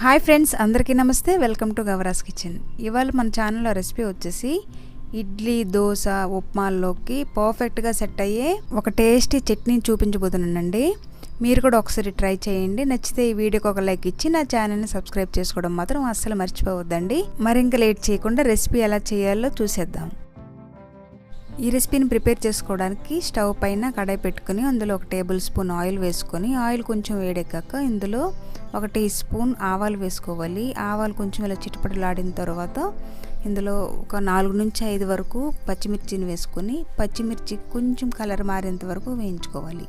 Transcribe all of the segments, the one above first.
Hi friends, అందరికీ నమస్తే. Welcome to Gavara's kitchen. ఇవాళ మన ఛానల్లో రెసిపీ వచ్చేసి ఇడ్లీ, దోశ, ఉప్మాల్లోకి పర్ఫెక్ట్గా సెట్ అయ్యే ఒక టేస్టీ చట్నీని చూపించబోతున్నానండి. మీరు కూడా ఒకసారి ట్రై చేయండి. నచ్చితే ఈ వీడియోకి ఒక లైక్ ఇచ్చి నా ఛానల్ని సబ్స్క్రైబ్ చేసుకోవడం మాత్రం అస్సలు మర్చిపోవద్దండి. మరింక లేట్ చేయకుండా రెసిపీ ఎలా చేయాలో చూసేద్దాం. ఈ రెసిపీని ప్రిపేర్ చేసుకోవడానికి స్టవ్ పైన కడాయి పెట్టుకుని అందులో ఒక టేబుల్ స్పూన్ ఆయిల్ వేసుకొని ఆయిల్ కొంచెం వేడెక్కాక ఇందులో ఒక టీ స్పూన్ ఆవాలు వేసుకోవాలి. ఆవాలు కొంచెం ఇలా చిటపటలాడిన తర్వాత ఇందులో ఒక 4 నుంచి 5 వరకు పచ్చిమిర్చిని వేసుకొని పచ్చిమిర్చి కొంచెం కలర్ మారేంత వరకు వేయించుకోవాలి.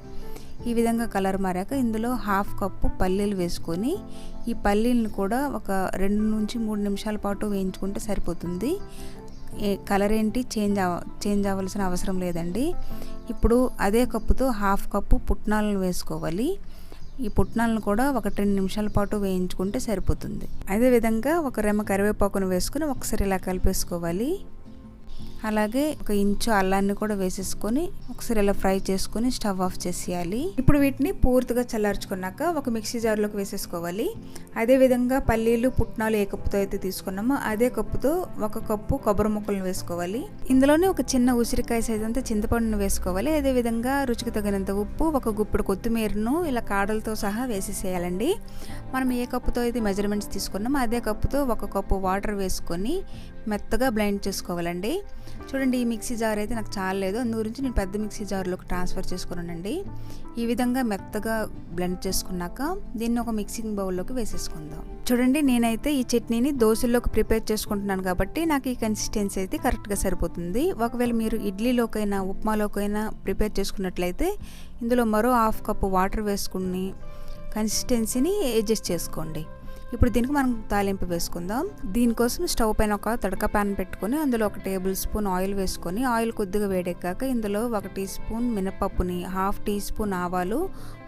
ఈ విధంగా కలర్ మారాక ఇందులో 1/2 కప్పు పల్లీలు వేసుకొని ఈ పల్లీలను కూడా ఒక 2 నుంచి 3 నిమిషాల పాటు వేయించుకుంటే సరిపోతుంది. కలర్ ఏంటి చేంజ్ అవ్వాల్సిన అవసరం లేదండి. ఇప్పుడు అదే కప్పుతో 1/2 కప్పు పుట్నాలను వేసుకోవాలి. ఈ పుట్నాలను కూడా ఒక 2 నిమిషాల పాటు వేయించుకుంటే సరిపోతుంది. అదేవిధంగా ఒక రెమ్మ కరివేపాకును వేసుకుని ఒకసారి ఇలా కలిపేసుకోవాలి. అలాగే ఒక ఇంచు అల్లాన్ని కూడా వేసేసుకొని ఒకసారి ఇలా ఫ్రై చేసుకొని స్టవ్ ఆఫ్ చేసేయాలి. ఇప్పుడు వీటిని పూర్తిగా చల్లార్చుకున్నాక ఒక మిక్సీ జార్లోకి వేసేసుకోవాలి. అదేవిధంగా పల్లీలు, పుట్నాలు ఏ కప్పుతో అయితే తీసుకున్నామో అదే కప్పుతో 1 కప్పు కొబ్బరి ముక్కలను వేసుకోవాలి. ఇందులోనే ఒక చిన్న ఉసిరికాయ సైజ్ అంతా చింతపండును వేసుకోవాలి. అదేవిధంగా రుచికి తగినంత ఉప్పు, 1 గుప్పెడు కొత్తిమీరను ఇలా కాడలతో సహా వేసేసేయాలండి. మనం ఏ కప్పుతో అయితే మెజర్మెంట్స్ తీసుకున్నామో అదే కప్పుతో 1 కప్పు వాటర్ వేసుకొని మెత్తగా బ్లెండ్ చేసుకోవాలండి. చూడండి, ఈ మిక్సీ జార్ అయితే నాకు చాలలేదు, అందు గురించి నేను పెద్ద మిక్సీ జార్లోకి ట్రాన్స్ఫర్ చేసుకున్నానండి. ఈ విధంగా మెత్తగా బ్లెండ్ చేసుకున్నాక దీన్ని ఒక మిక్సింగ్ బౌల్లోకి వేసేసుకుందాం. చూడండి, నేనైతే ఈ చట్నీని దోశల్లోకి ప్రిపేర్ చేసుకుంటున్నాను కాబట్టి నాకు ఈ కన్సిస్టెన్సీ అయితే కరెక్ట్గా సరిపోతుంది. ఒకవేళ మీరు ఇడ్లీలోకైనా ఉప్మాలోకైనా ప్రిపేర్ చేసుకున్నట్లయితే ఇందులో మరో 1/2 కప్పు వాటర్ వేసుకుని కన్సిస్టెన్సీని అడ్జస్ట్ చేసుకోండి. ఇప్పుడు దీనికి మనం తాలింపు వేసుకుందాం. దీనికోసం స్టవ్ పైన ఒక తడక ప్యాన్ పెట్టుకొని అందులో ఒక టేబుల్ స్పూన్ ఆయిల్ వేసుకొని ఆయిల్ కొద్దిగా వేడెక్కాక ఇందులో 1 టీ స్పూన్ మినపప్పుని, 1/2 టీ స్పూన్ ఆవాలు,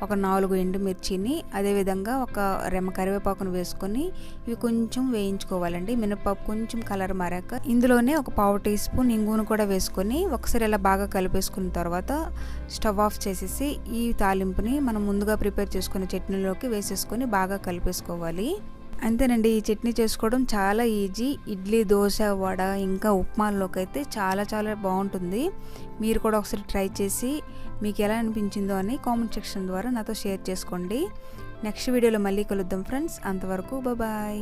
ఒక 4 ఎండుమిర్చిని, అదేవిధంగా ఒక రెమ్మ కరివేపాకును వేసుకొని ఇవి కొంచెం వేయించుకోవాలండి. మినపప్పు కొంచెం కలర్ మారాక ఇందులోనే ఒక 1/2 టీ స్పూన్ ఇంగును కూడా వేసుకొని ఒకసారి ఇలా బాగా కలిపేసుకున్న తర్వాత స్టవ్ ఆఫ్ చేసేసి ఈ తాలింపుని మనం ముందుగా ప్రిపేర్ చేసుకున్న చట్నీలోకి వేసేసుకొని బాగా కలిపేసుకోవాలి. అంతేనండి, ఈ చట్నీ చేసుకోవడం చాలా ఈజీ. ఇడ్లీ, దోశ, వడ ఇంకా ఉప్మాల్లోకి అయితే చాలా చాలా బాగుంటుంది. మీరు కూడా ఒకసారి ట్రై చేసి మీకు ఎలా అనిపించిందో అని కామెంట్ సెక్షన్ ద్వారా నాతో షేర్ చేసుకోండి. నెక్స్ట్ వీడియోలో మళ్ళీ కలుద్దాం ఫ్రెండ్స్. అంతవరకు బాయ్.